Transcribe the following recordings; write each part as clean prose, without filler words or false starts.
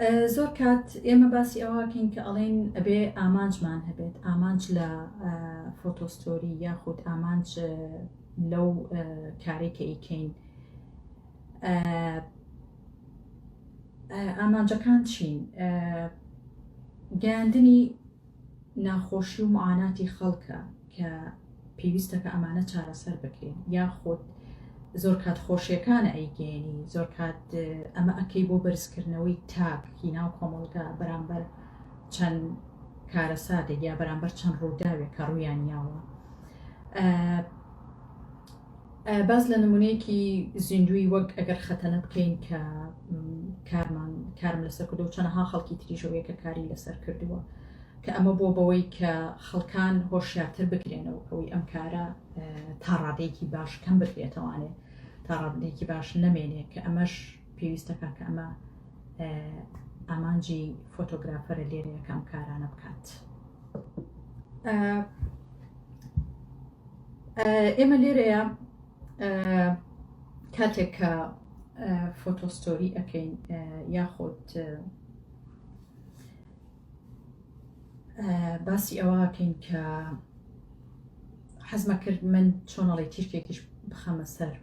زۆر کات ئێمە باسی ئەوەکەین کە ئەڵێن ئەبێ ئامانجمان هەبێت، ئامانج لە فۆتۆستۆری یاخود ئامانج لەو کارێکە ئیکەین. ئامانجەکان چین؟ گەیاندنی ناخۆشی و معاناتی خەڵکە کە پێویستە کە ئەمانە چارەسەر بکرێن، یاخود زۆر کات خۆشیەکانە ئەیگەێنی، زۆر کات ئەمە ئەەکەی بۆ بەرزکردنەوەی تاکی ناو کۆمەڵگا بەرامبەر چەند کارە سادێک یا بەرامبەر چەند ڕووداوێک کە ڕوویانیاوە. باز لە نمونەیەکی زیندوی وەک ئەگەر خەتەنە بکەین کە کارم لەسەر کردو و چەندەها خەڵکی تریژەوەیە کە کاری لەسەر کردووە کە ئەمە بۆ بەوەی کە خەڵکان هۆشیارتر بکرێنەوە ئەوەی ئەم کارە تا ڕادەیەکی باش کەم بکرێتەوانێ، تا ڕادەیەکی باش نەمێنێ، کە ئەمەش پێویستەکە کە ئەمە ئامانجی فۆتۆگرافەرە لێرەیە کەم کارانە بکات. ئێمە لێرەیە کاتێک کە فۆتۆستۆری ئەەکەین یاخود باسی ئەوەکەین کە حەزمە کرد من چۆنەڵی تیشکێکیش بخەمە سەر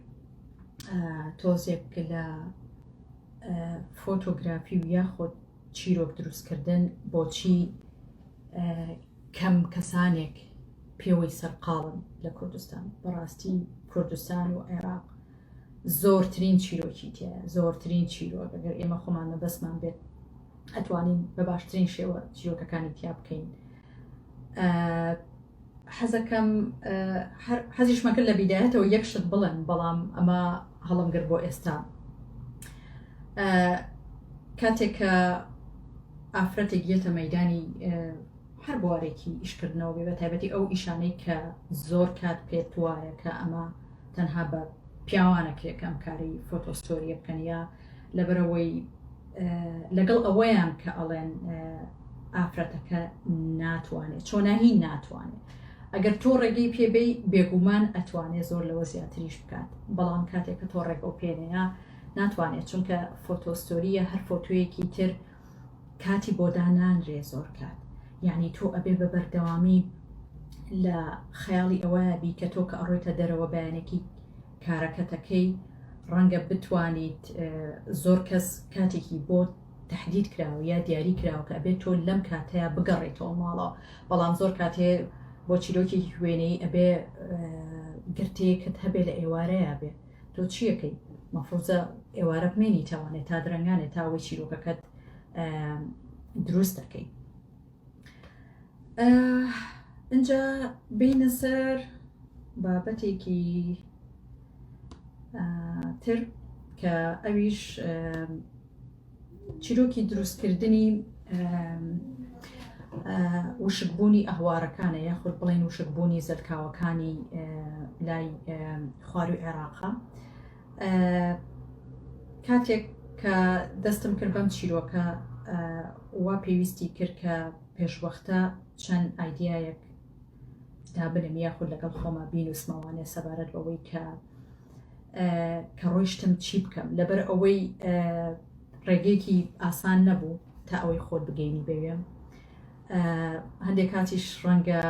تۆزێک لە فۆتۆگرافی و یاخود چیرۆک دروستکردن بۆچی کەم کەسانێک پێوەی سەرقاڵن لە کوردستان. بەڕاستی کوردستان و عێراق زۆرترین چیرۆکی تێە، زۆرترین چیرۆک. ئەگەر ئێمە خۆمان بەسمان بێت ئەتوانین بە باشترین شێوە چیرۆکەکانی تیا بکەین. حەزیشمە کرد لە بیدایەتەوە یەک شت بڵێن، بەڵام ئەمە هەڵم گرت بۆ ئێستا. کاتێک کە ئافرەتێک گێتە مەیدانی هەر بوارێکی ئیشکردنەوە بێ، بە تایبەتی ئەو ئیشانەی کە زۆر کات پێت وایە کە ئەمە تەنها بە پیاوانەکرێک ئەم کاری فۆتۆستۆریە بکەن، یا لەبەرەوەی لەگەڵ ئەوەیان کە ئەڵێن ئافرەتەکە ناتوانێت، چۆناهی ناتوانێت. ئەگەر تۆ ڕێگەی پێبەی بێگومان ئەتوانێت زۆر لەوە زیاتریش بکات، بەڵام کاتێک کە تۆ ڕێگە و پێنەیە ناتوانێت، چونکە فۆتۆستۆریە هەر فۆتۆیەکی تر کاتی بۆ دانانرێ زۆر کات. یعنی تۆ ئەبێ بە بەردەوامی لە خەیاڵی ئەوەیە بی کە تۆ کە ئەڕۆیتە دەرەوە بەیانێکی کارەکەتەکەی ڕەنگە بتوانیت زۆر کەس کاتێکی بۆ تهدید کراوە یا دیاری کراوە کە ئەبێت تۆ لەم کاتەیە بگەڕێتەوە ماڵەوە، بەڵام زۆر کاتێ بۆ چیرۆکی وێنەی ئەبێ گرتەیەکت هەبێ لە ئێوارەیە بێ، تۆ چیەکەی؟ مەفروزە ئێوارە بمێنی تاوانێت تا درەنگانێت تاوەی چیرۆکەکەت دروست دەکەی. اینجا بینە سەر بابەتێکی تر کە ئەویش چیرۆکی دروستکردنی وشکبوونی ئەهوارەکانە، یاخود بڵێن وشکبوونی زەرکاوەکانی لای خوار و عێراقا. کاتێک کە دەستم کرد بەم چیرۆکە وا پێویستی کرد کە پێشوەختە چەند ئایدیایەک دابنم یاخود لەگەڵ خۆمە بینوسمەوانێ سەبارەت بەوەی کە ڕۆیشتم چی بکەم، لەبەر ئەوەی ڕێگەیەکی ئاسان نەبوو تا ئەوەی خۆت بگەینی بەوێ. هەندێک کاتیش ڕەنگە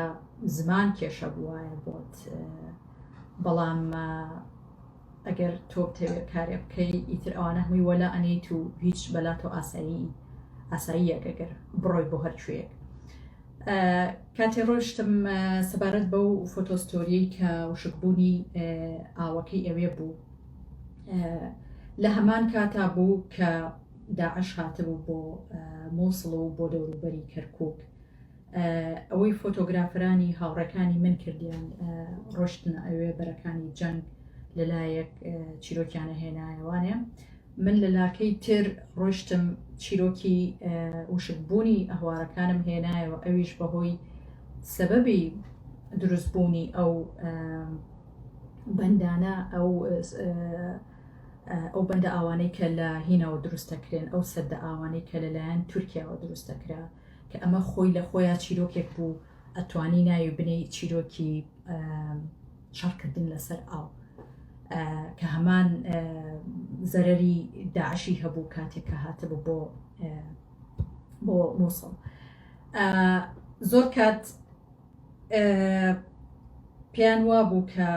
زمان کێشە بووایە بۆت، بەڵام ئەگەر تۆ بتەوێت کارێ بکەی ئیتر ئەوانە هەمووی وەلا ئەنیت و هیچ بەلاتەوە ئاساییەک ئەگەر بڕۆی بۆ هەرکوێک. کاتێ ڕۆشتم سەبارەت بەو فۆتۆستۆریەی کە وشکبوونی ئاوەکەی ئەوێ بوو، لە هەمان کاتا بوو کە داعش هاتبوو بۆ مووسڵ و بۆ دەوروبەری کەرکووک. ئەوەی فۆتۆگرافرانی هاوڕەکانی من کردیان ڕۆشتنە ئەوێ بەرەکانی جەنگ لەلایەک چیرۆکیانە هێنایەوانێ. من لە لاکەی تر ڕۆشتم چیرۆکی وشکبوونی ئەهوارەکانم هێنایەوە، ئەویش بەهۆی سەبەبی دروستبوونی ئەو بەندانە، ئەو بەندە ئاوانەی کە لە هینەوە دروستەکرێن، ئەو سەدە ئاوانەی کە لەلایەن تورکیاوە دروستەکرا، کە ئەمە خۆی لە خۆیان چیرۆکێک بوو ئەتوانی ناوی بنەی چیرۆکی شەڕکردن لەسەر ئاو. کە هەمان زەرەری داعشی هەبوو کاتێک کە هاتبوو بۆ مووسڵ. زۆر کات پێیان وا بوو کە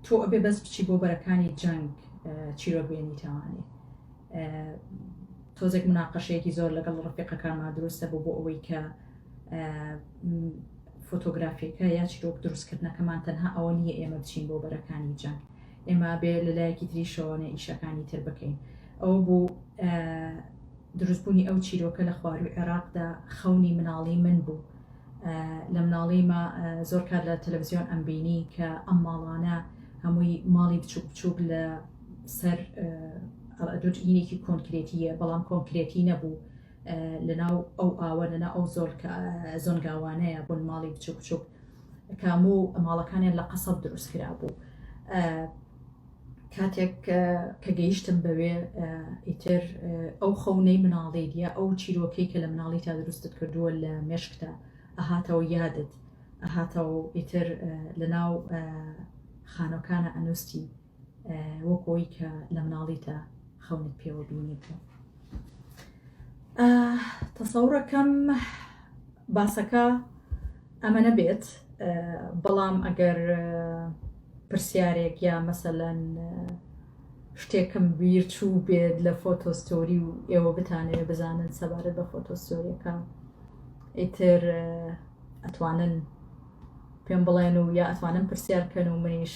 تۆ ئەبێ بەس بچی بۆ بەرەکانی جەنگ چیرۆک بێنی تاوانێ. تۆزێک مناقەشەیەکی زۆر لەگەڵ ڕفیقەکانمان دروستە بوو بۆ ئەوەی کە فۆتۆگرافیەکە یا چیرۆک دروستکردنەکەمان تەنها ئەوە نییە ئێمە بچین بۆ بەرەکانی جەنگ، ئێمە بێ لەلایەکی تری شەوانە ئیشەکانی تر بکەین. ئەوە بوو دروستبوونی ئەو چیرۆکە لە خواروی عێراقدا خەونی مناڵی من بوو. لە مناڵیمە زۆر کار لە تەلەڤیزیۆن ئەمبینی کە ئەم ماڵانە هەمووی ماڵی بچووک بچووک لە سەر دوورینێکی کۆنکرێتیە، بەڵام کۆنکرێتی نەبوو لەناو ئەو ئاوە لەنا ئەو زۆنگاوانەیە بۆن ماڵی بچووک بچووک کاموو ماڵەکانیان لە قەسەب دروست کرا بوو. کاتێک کە گەیشتم بەوێ ئیتر ئەو خەونەی مناڵی دیە ئەو چیرۆکەی کە لە مناڵی تا دروستت کردووە لە مێشکتە ئەهاتەوە یادت ئەهاتەوە ئیتر لەناو خانەکانە ئەنووستی وەکۆی کە لە مناڵیتە خەونت پێوە بینی بوو. تەسەوڕەکەم باسەکە ئەمە نەبێت، بەڵام ئەگەر پرسیارێک یا مەسەلەن شتێکم بیر چوو بێت لە فۆتۆستۆری و ئێوە بتانێت بزانن سەبارەت بە فۆتۆستۆریەکە ئیتر ئەتوانن پێم بڵێن و یا ئەتوانن پرسیارکەن و منیش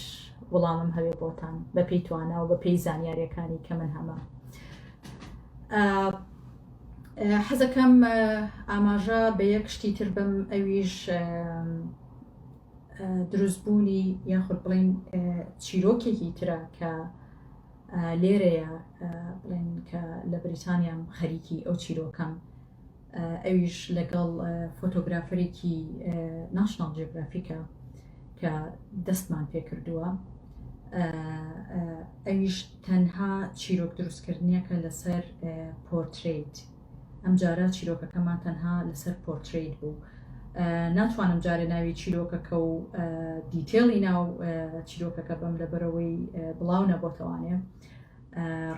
وەڵامم هەوێ بۆتان بە پێی توانە و بە پێی زانیاریەکانی کە من هەمە. حەزەکەم ئاماژە بە یەک شتی تر بم، ئەویش دروستبوونی یاخود بڵێن چیرۆکێکی ترە کە لێرەیە بڵێن کە لە بریتانیام خەریکی ئەو چیرۆکەم، ئەویش لەگەڵ فۆتۆگرافەرێکی ناشنال جیۆگرافیکە کە دەستمان پێ کردووە. ئەویش تەنها چیرۆک دروستکردنیەکە لەسەر پۆرترێت. ئەم جارە چیرۆکەکەمان تەنها لەسەر پۆرترێت بوو. ناتوانم جارێ ناوی چیرۆکەکە و دیتێڵی ناو چیرۆکەکە بەم لەبەرەوەی بڵاو نەبۆتەوانێ،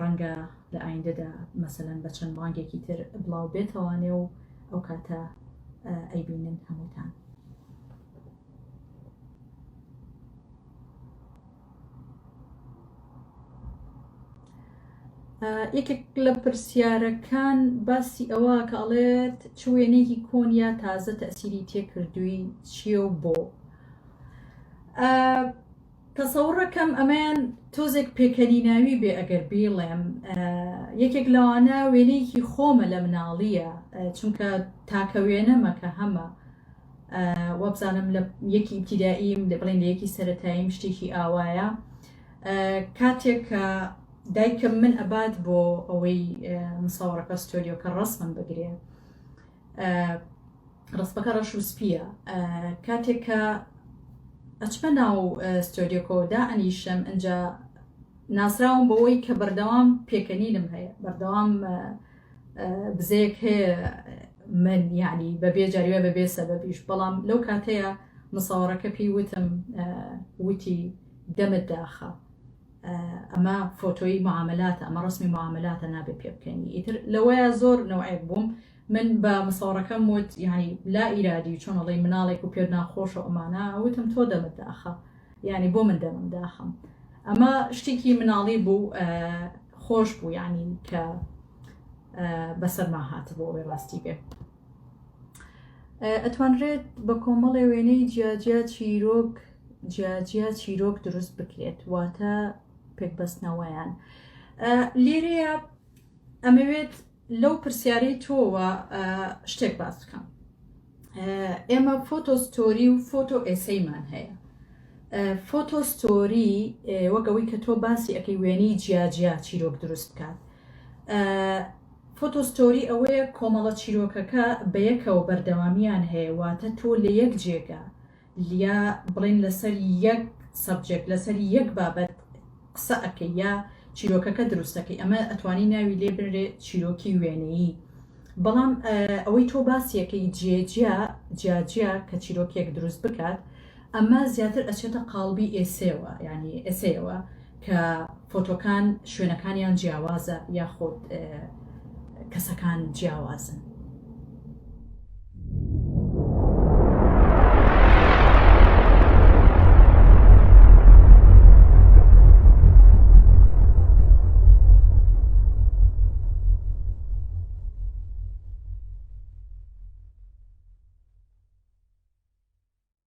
ڕەنگە لە ئایندەدا مەسەلەن بە چەند مانگێکی تر بڵاو بێتەوانێ و ئەو کاتە ئەیبینن هەمووتان. یەکێک لە پرسیارەکان باسی ئەوە کە ئەڵێت چ وێنەیەکی کۆن یا تازە تەئسیری تێکردووی چییە و بۆ. تەسەوڕەکەم ئەمەیان تۆزێک پێکەنی ناوی بێ ئەگەر بێڵێم، یەکێک لەوانە وێنەیەکی خۆمە لە مناڵیە، چونکە تاکە وێنەمە کە هەمە وەبزانم لە یەکی ئیبتیدائیم لە بڵێن لە یەکی سەرەتاییم شتێکی ئاوایە. کاتێک کە دایکم من ئەبات بۆ ئەوەی مساوڕەکە ستۆریۆکە ڕسمم بگرێ، ڕسمەکە ڕەش و سپیە، کاتێک کە ئەچمە ناو ستۆریۆکۆدا ئەنیشم ئەنجا ناسراوم بەوەی کە بەردەوام پێکەنینم هەیە، بەردەوام بزەیەک هەیە من یعنی بەبێ جاریوە بەبێ سەبەبیش، بەڵام لەو کاتەیە مساوڕەکە پێی وتم وتی دەمت داخە، ئەمە فۆتۆی معاملاتە، ئەمە ڕسمی معاملاتە نابێت پێ بکەنی. ئیتر لەوەیە زۆر نەوەیەک بووم من بە مساوڕەکەم وت یعنی لا ئیرادی چۆن ئەڵێ مناڵێک و پێ ناخۆش و ئەمانە وتم تۆ دەمت داخە، یعنی بۆ من دەمم داخەم. ئەمە شتێکی مناڵی بوو، خۆش بوو یعنی کە بەسەرما هاتە بۆ ئەوەی ڕاستی بێ. ئەتوانرێت بە کۆمەڵی وێنەی جیاجیا چیرۆک دروست بکرێت، واتە پێکبەستنەوەیان. لێرەیە ئەمەوێت لەو پرسیارەی تۆوە شتێک باس بکەم. ئێمە فۆتۆستۆری و فۆتۆ ئێسەیمان هەیە. فۆتۆستۆری وەگەوەی کە تۆ باسی ئەەکەی وێنەی جیاجیا چیرۆک دروست بکات. فۆتۆستۆری ئەوەیە کۆمەڵە چیرۆکەکە بە یەکەوە بەردەوامیان هەیە، واتە تۆ لە یەک جێگا یا بڵێن لەسەر یەک سەبجێک لەسەر یەک بابەت قسە ئەەکەی یا چیرۆکەکە دروستەکەی. ئەمە ئەتوانی ناوی لێ بنرێت چیرۆکی وێنەیی، بەڵام ئەوەی تۆ باسیەکەی جیاجیا کە چیرۆکێک دروست بکات، ئەمە زیاتر ئەچێتە قاڵبی ئێسێوە، یعنی ئێسەیەوە کە فۆتۆکان شوێنەکانیان جیاوازە یاخود کەسەکان جیاوازن.